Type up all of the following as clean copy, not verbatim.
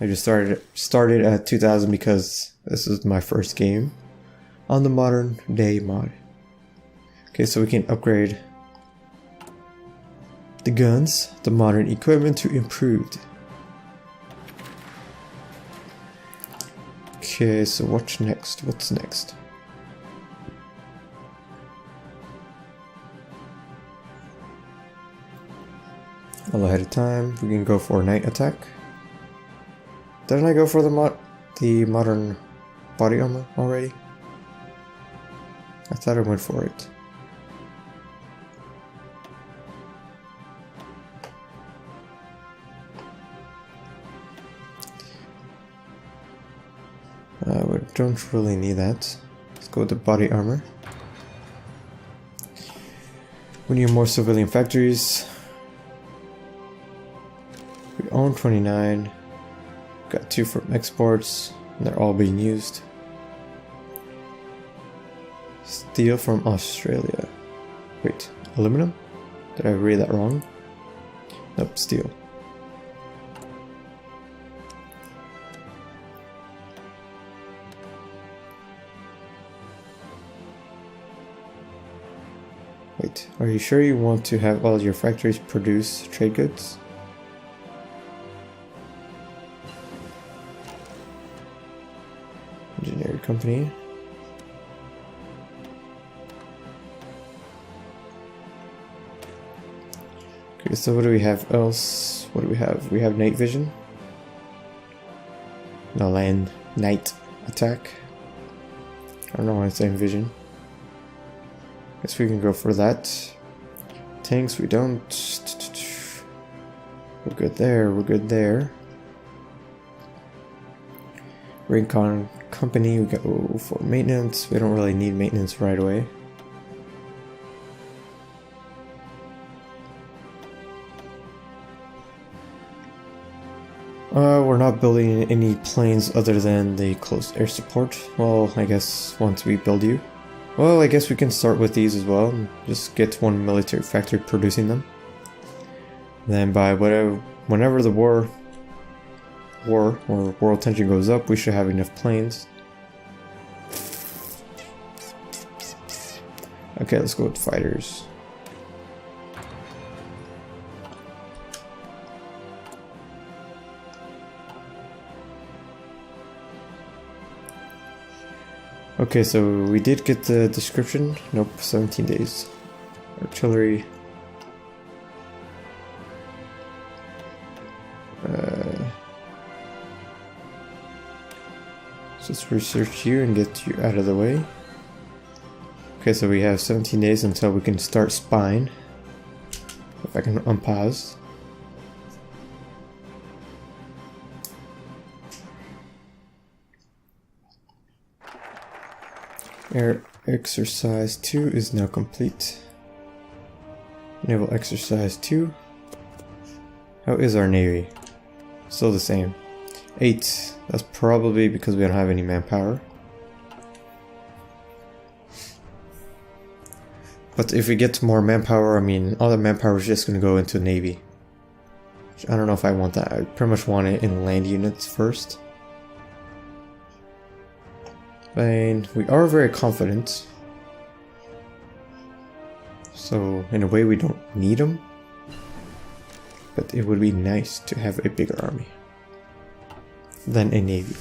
I just started at 2000 because this is my first game on the modern day mod. Okay, so we can upgrade the guns, the modern equipment to improved. Okay, so what's next? What's next? All ahead of time. We can go for night attack. Didn't I go for the modern body armor already? I thought I went for it. We don't really need that. Let's go with the body armor. We need more civilian factories. We own 29. Got 2 from exports. And they're all being used. Steel from Australia. Wait, aluminum? Did I read that wrong? Nope, steel. Wait, are you sure you want to have all your factories produce trade goods? Engineering company. Okay, so what do we have else? What do we have? We have night vision. No, land night attack. I don't know why I'm saying vision. Guess we can go for that. Tanks, we don't. We're good there, we're good there. Recon company, we go for maintenance. We don't really need maintenance right away. We're not building any planes other than the close air support. Well, I guess once we build you. Well, I guess we can start with these as well, and just get one military factory producing them. Then by whenever the war or world tension goes up, we should have enough planes. Okay, let's go with fighters. Okay, so we did get the description. Nope, 17 days. Artillery. So let's research you and get you out of the way. Okay, so we have 17 days until we can start spying. If I can unpause. Air exercise 2 is now complete. Naval exercise 2. How is our navy? Still the same. 8. That's probably because we don't have any manpower. But if we get more manpower, I mean, all the manpower is just going to go into Navy. Which I don't know if I want that. I pretty much want it in land units first. And we are very confident. So, in a way, we don't need them. But it would be nice to have a bigger army than a navy.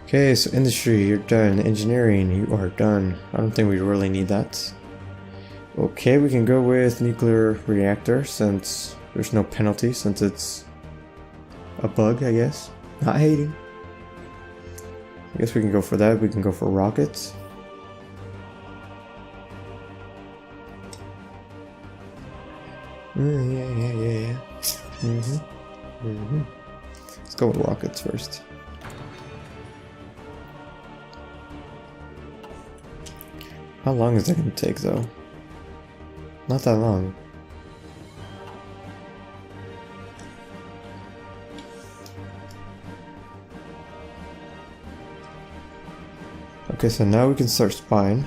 Okay, so industry, you're done. Engineering, you are done. I don't think we really need that. Okay, we can go with nuclear reactor since there's no penalty, since it's a bug, I guess. Not hating. I guess we can go for that. We can go for rockets. Yeah. Let's go with rockets first. How long is that going to take, though? Not that long. Okay, so now we can start spying.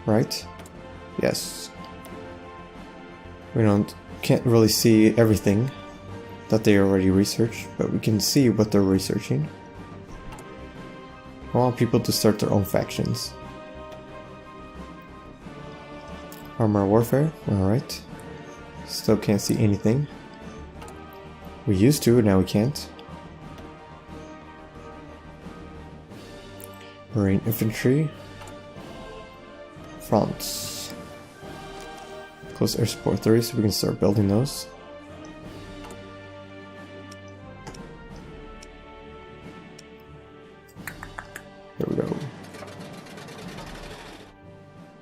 Right? Yes. We can't really see everything. that they already researched, but we can see what they're researching. I want people to start their own factions. Armor warfare, alright. Still can't see anything. We used to, now we can't. Marine infantry. France. Close air support 30, so we can start building those. There we go.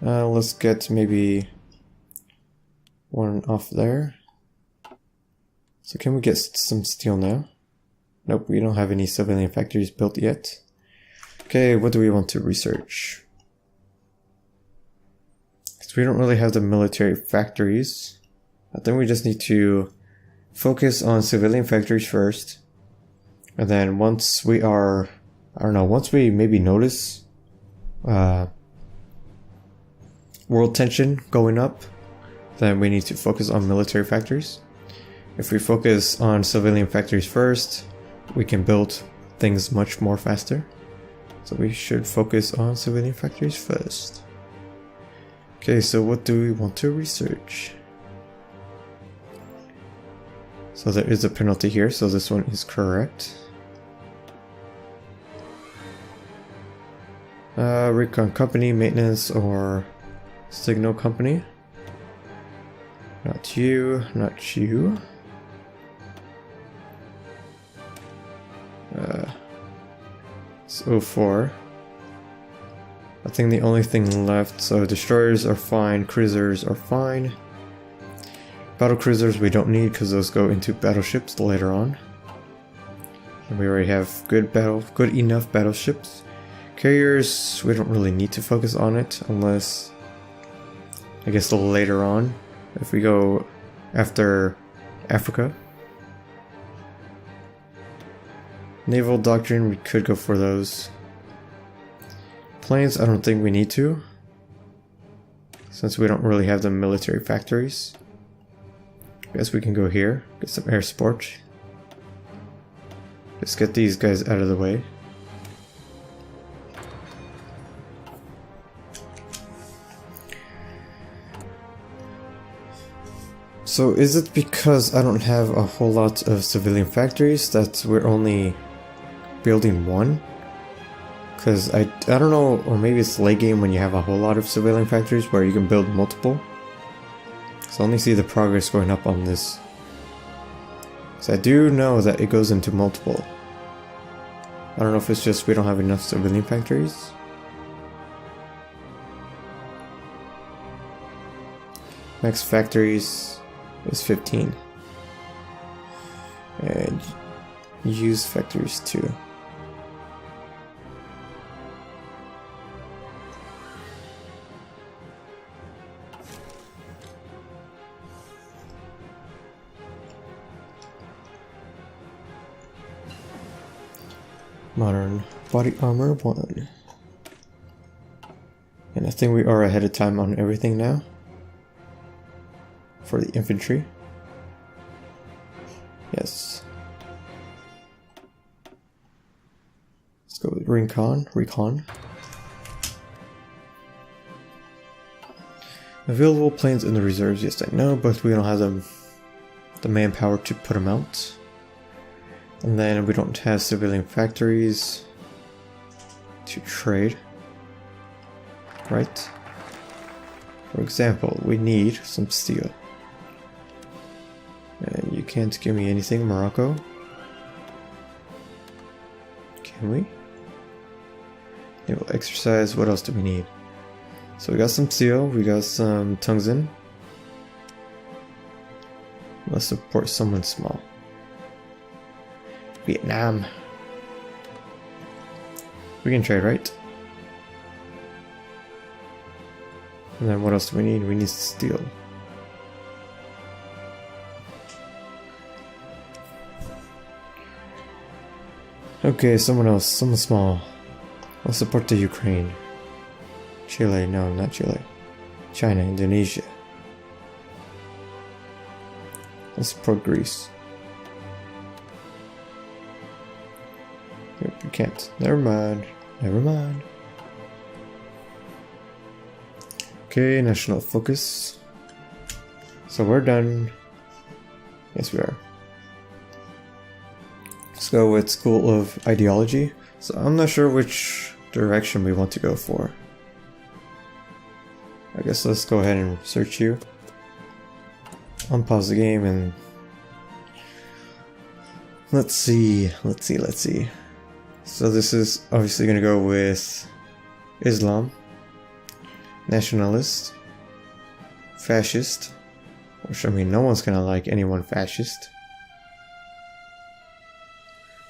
Let's get maybe one off there. So can we get some steel now? Nope, we don't have any civilian factories built yet. Okay, what do we want to research? Because we don't really have the military factories. I think we just need to focus on civilian factories first. And then once we are, I don't know, once we maybe notice world tension going up, then we need to focus on military factories. If we focus on civilian factories first, we can build things much more faster. So we should focus on civilian factories first. Okay, so what do we want to research? So there is a penalty here, so this one is correct. Recon company, maintenance, or signal company. Not you, not you. It's 04. I think the only thing left, so destroyers are fine, cruisers are fine. Battle cruisers we don't need because those go into battleships later on. And we already have good enough battleships. Carriers, we don't really need to focus on it unless, I guess, later on, if we go after Africa. Naval doctrine, we could go for those. Planes, I don't think we need to, since we don't really have the military factories. I guess we can go here, get some air support. Just get these guys out of the way. So is it because I don't have a whole lot of civilian factories that we're only building one? Because I don't know, or maybe it's late game when you have a whole lot of civilian factories where you can build multiple. So I only see the progress going up on this. So I do know that it goes into multiple. I don't know if it's just we don't have enough civilian factories. Max factories is 15. And use factories too. Modern body armor 1. And I think we are ahead of time on everything now. For the infantry. Yes. Let's go with recon. Available planes in the reserves, yes I know, but we don't have the manpower to put them out. And then we don't have civilian factories to trade, right? For example, we need some steel. And you can't give me anything, Morocco. Can we? Naval exercise, what else do we need? So we got some steel, we got some tungsten. Let's support someone small. Vietnam. We can trade, right? And then what else do we need? We need steel. Okay, someone else, someone small. Let's support the Ukraine. Chile, no, not Chile. China, Indonesia. Let's support Greece. Yep, you can't. Never mind. Never mind. Okay, national focus. So we're done. Yes, we are. Let's go with School of Ideology. So I'm not sure which direction we want to go for. I guess let's go ahead and search you. Unpause the game and let's see. So this is obviously gonna go with Islam, nationalist, fascist, which I mean no one's gonna like anyone fascist.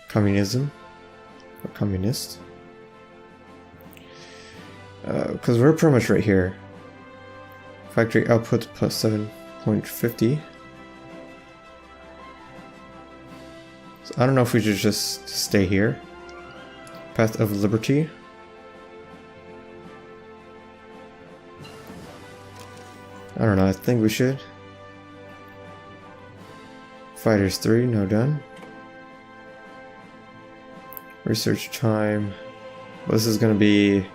Communism, or communist. Because we're pretty much right here. Factory output plus 7.50. So I don't know if we should just stay here. Path of liberty. I don't know, I think we should. Fighters 3, no done. Research time. Well, this is gonna be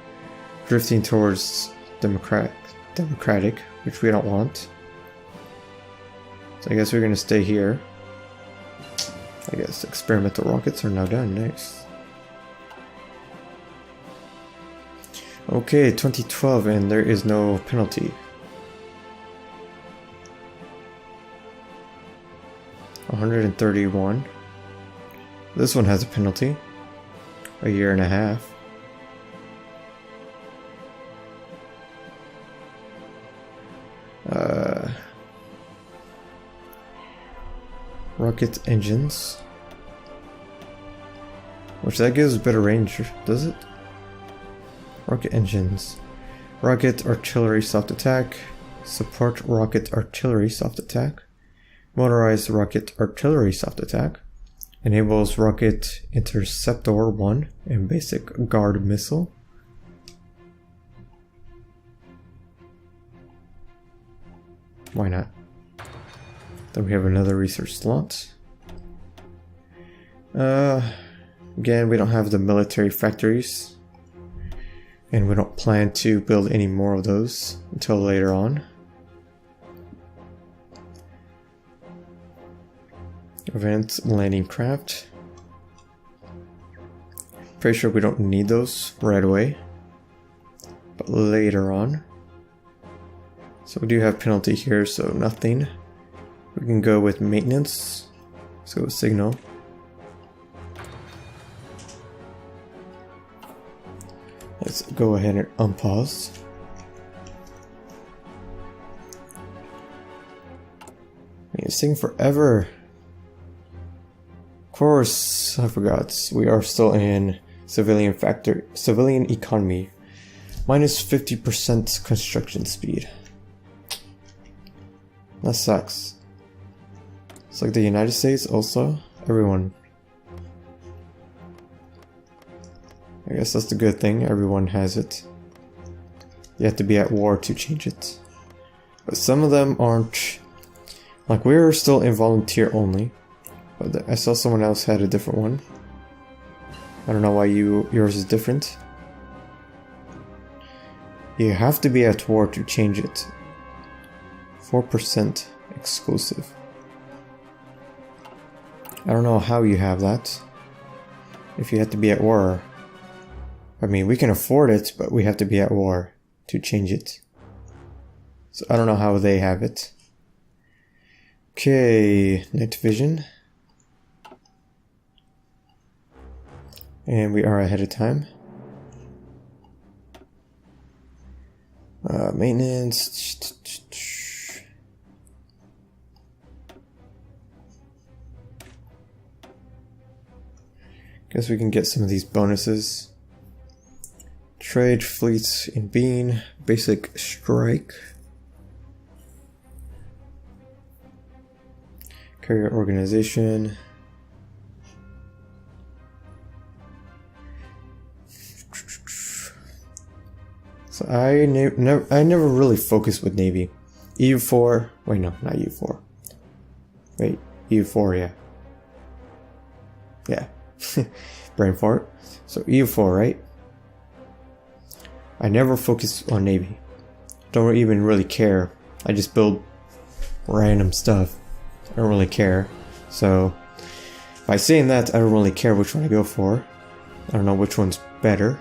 drifting towards democratic, which we don't want. So I guess we're gonna stay here. I guess experimental rockets are now done. Nice. Okay, 2012, and there is no penalty. 131. This one has a penalty. A year and a half. Rocket engines. Which that gives better range, does it? Rocket engines. Rocket artillery soft attack. Support rocket artillery soft attack. Motorized rocket artillery soft attack. Enables rocket interceptor 1 and basic guard missile. Why not? Then we have another research slot. Again, we don't have the military factories. And we don't plan to build any more of those until later on. Advanced landing craft. Pretty sure we don't need those right away, but later on. So we do have penalty here, so nothing. We can go with maintenance. Let's go with signal. Let's go ahead and unpause. It's taking forever. Of course, I forgot. We are still in civilian economy. Minus 50% construction speed. That sucks. It's like the United States also. Everyone. I guess that's the good thing. Everyone has it. You have to be at war to change it. But some of them aren't. Like, we're still in volunteer only. But I saw someone else had a different one. I don't know why yours is different. You have to be at war to change it. 4% exclusive. I don't know how you have that. If you have to be at war. I mean, we can afford it, but we have to be at war to change it. So I don't know how they have it. Okay, night vision. And we are ahead of time. Maintenance. Guess we can get some of these bonuses. Trade fleets in Bean. Basic strike. Carrier organization. So I never really focused with Navy. EU4. Wait, no, not EU4. Wait, EU4, yeah. Yeah, Brain fart. So EU4, right? I never focus on Navy. Don't even really care. I just build random stuff. I don't really care. So by saying that, I don't really care which one I go for. I don't know which one's better.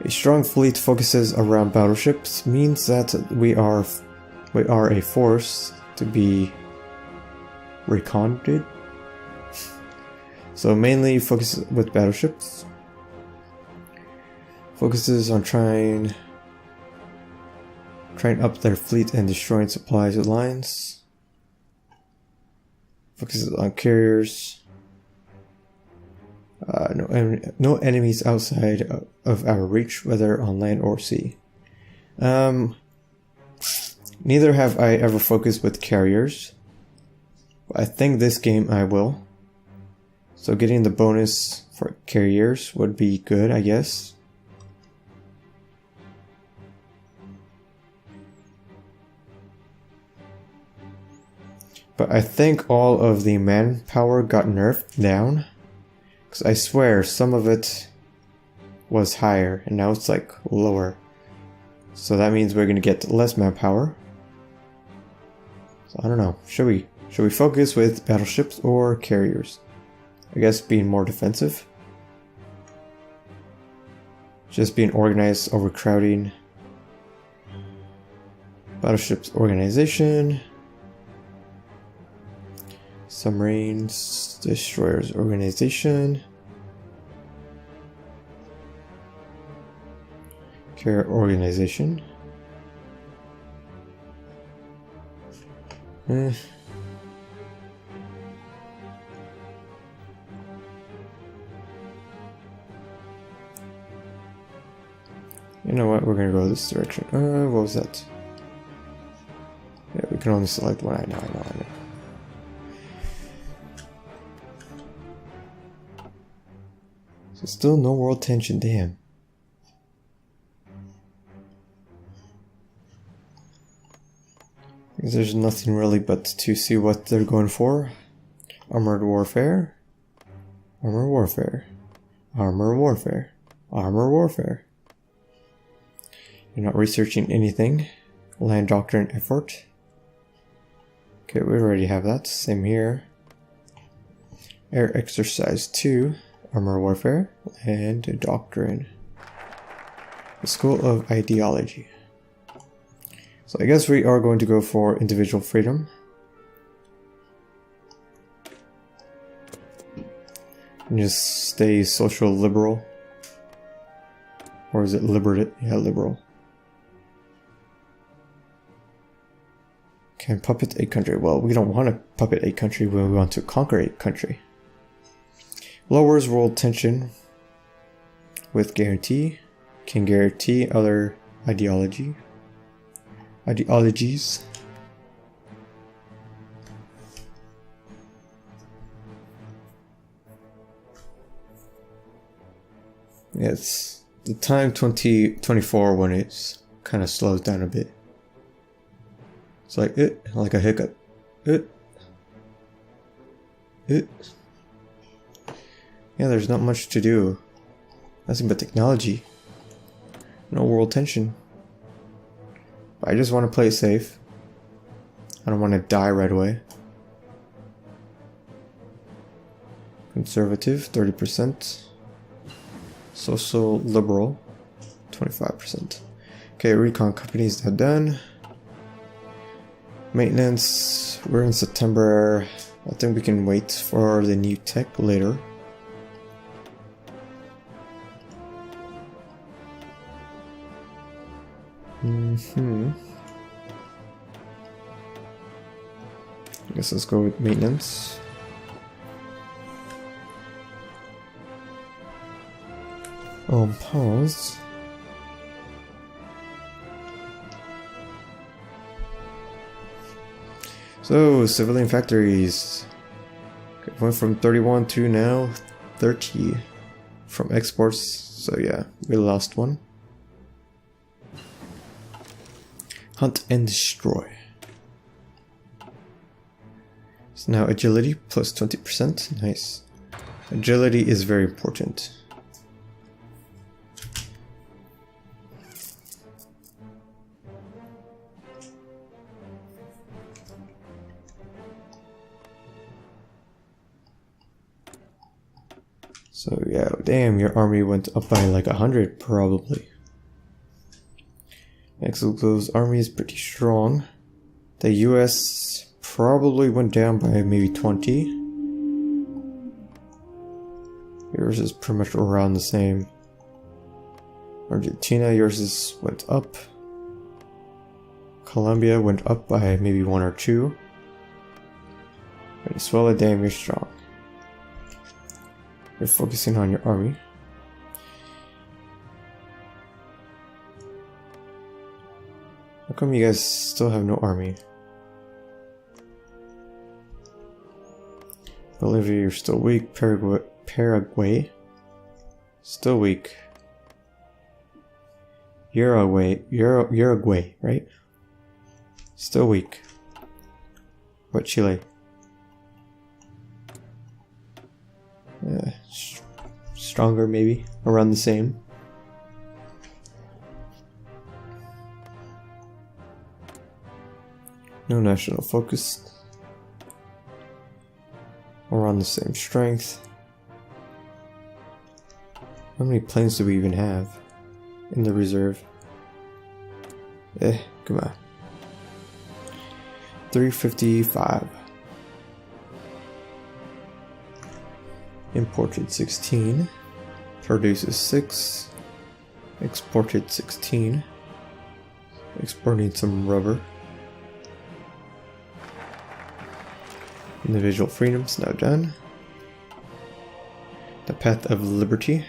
A strong fleet focuses around battleships means that we are a force to be reconded. So mainly focuses with battleships. Focuses on trying up their fleet and destroying supplies lines. Focuses on carriers. No enemies outside of our reach, whether on land or sea. Neither have I ever focused with carriers. But I think this game I will. So getting the bonus for carriers would be good, I guess. But I think all of the manpower got nerfed down. Because I swear some of it was higher and now it's like lower. So that means we're going to get less manpower. So I don't know. Should we focus with battleships or carriers? I guess being more defensive. Just being organized, overcrowding. Battleships organization. Submarines, destroyers organization. Carrier organization. You know what? We're gonna go this direction. What was that? Yeah, we can only select one. I know. So still no world tension, damn. There's nothing really but to see what they're going for. Armored warfare. Armored warfare. Armored warfare. Armored warfare. You're not researching anything. Land doctrine effort. Okay, we already have that. Same here. Air exercise 2. Armor warfare and doctrine. The school of ideology. So I guess we are going to go for individual freedom. And just stay social liberal. Or is it liberate? Yeah, liberal. Can puppet a country. Well, we don't want to puppet a country, we want to conquer a country. Lowers world tension with guarantee. Can guarantee other ideologies. Yeah, it's the time 2024 when it's kind of slows down a bit. It's like like a hiccup. Yeah, there's not much to do. Nothing but technology. No world tension. But I just want to play it safe. I don't want to die right away. Conservative, 30%. Social liberal, 25%. Okay, recon companies are done. Maintenance, we're in September. I think we can wait for the new tech later. I guess let's go with maintenance. Pause. So, civilian factories. Okay, went from 31 to now 30 from exports. So yeah, we lost one. Hunt and destroy. So now agility plus 20%. Nice. Agility is very important. So yeah, damn, your army went up by like 100 probably. Mexico's army is pretty strong. The US probably went down by maybe 20. Yours is pretty much around the same. Argentina, yours went up. Colombia went up by maybe 1 or 2. Venezuela, damn, you're strong. You're focusing on your army. How come you guys still have no army? Bolivia, you're still weak. Paraguay, still weak. Uruguay, right? Still weak. What, Chile? Stronger, maybe around the same. No national focus. Around the same strength. How many planes do we even have in the reserve? Come on. 355. Imported 16. Produces 6. Exported 16. Exporting some rubber. Individual freedoms now done. The path of liberty.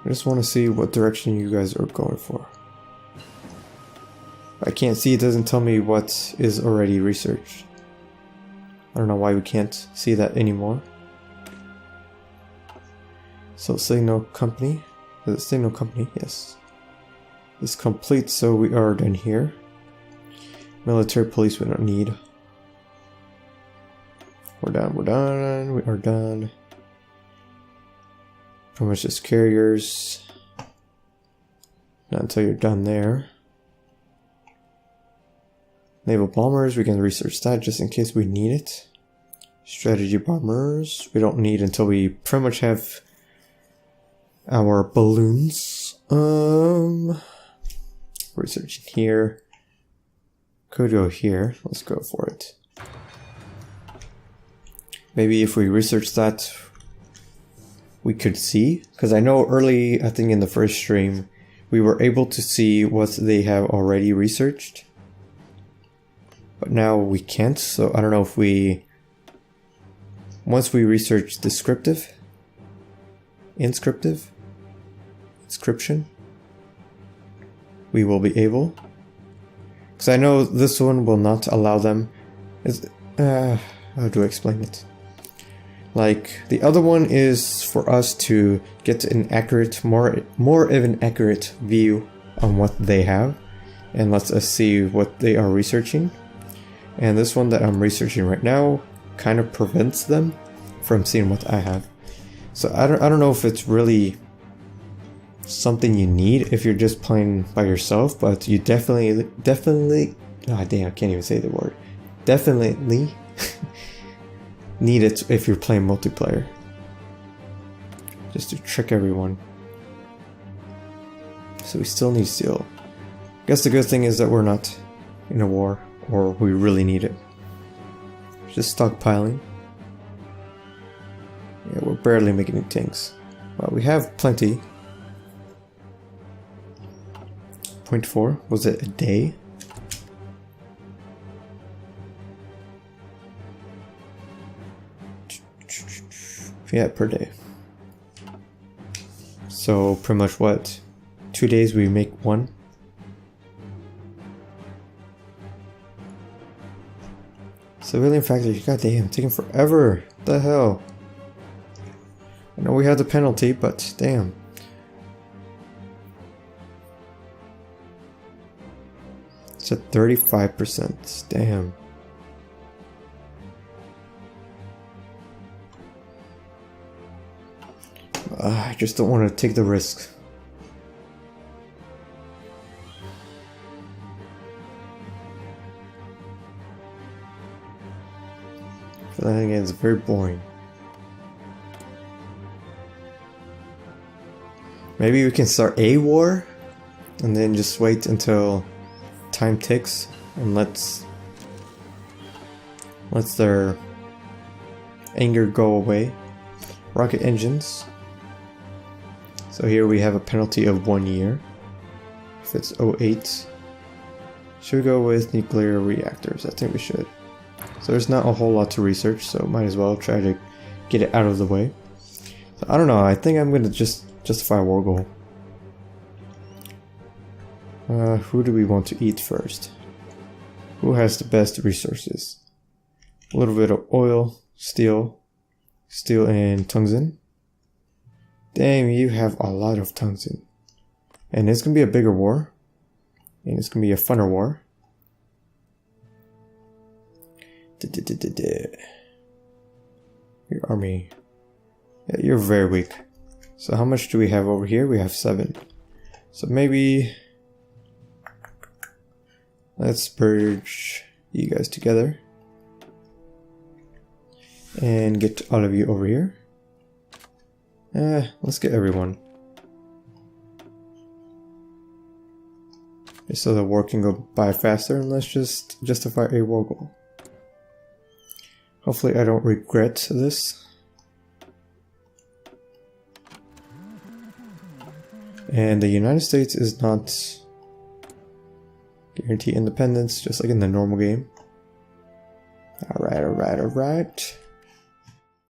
I just want to see what direction you guys are going for. I can't see, it doesn't tell me what is already researched. I don't know why we can't see that anymore. So signal company, is it signal company? Yes. Is complete, so we are done here. Military police we don't need. We're done, we are done. Pretty much just carriers. Not until you're done there. Naval bombers, we can research that just in case we need it. Strategy bombers, we don't need until we pretty much have our balloons. Researching here. Could go here. Let's go for it. Maybe if we research that, we could see. Because I know early, I think in the first stream, we were able to see what they have already researched. But now we can't, so I don't know if we... Once we research descriptive, inscription, we will be able. Because I know this one will not allow them. How do I explain it? Like, the other one is for us to get an accurate, more of an accurate view on what they have. And lets us see what they are researching. And this one that I'm researching right now kind of prevents them from seeing what I have. So I don't know if it's really something you need if you're just playing by yourself, but you definitely, oh damn, I can't even say the word. Definitely need it if you're playing multiplayer. Just to trick everyone. So we still need steel. I guess the good thing is that we're not in a war, or we really need it. Just stockpiling. Yeah, we're barely making tanks. Well, we have plenty. 0.4, was it a day? Yeah, per day. So pretty much what? 2 days we make one? Civilian factory, goddamn, taking forever. What the hell? I know we had the penalty, but damn. It's at 35%. Damn. I just don't want to take the risk. But then again, it's very boring. Maybe we can start a war and then just wait until time ticks and let's their anger go away. Rocket engines. So here we have a penalty of 1 year. If it's 08. Should we go with nuclear reactors? I think we should. So there's not a whole lot to research, so might as well try to get it out of the way. So I don't know, I think I'm gonna just justify a war goal. Who do we want to eat first? Who has the best resources? A little bit of oil, steel and tungsten. Damn, you have a lot of tungsten. And it's gonna be a bigger war. And it's gonna be a funner war. Your army. Yeah, you're very weak. So how much do we have over here? We have 7. So maybe let's purge you guys together. And get all of you over here. Let's get everyone. Just so the war can go by faster, and let's just justify a war goal. Hopefully I don't regret this. And the United States is not guarantee independence, just like in the normal game. Alright.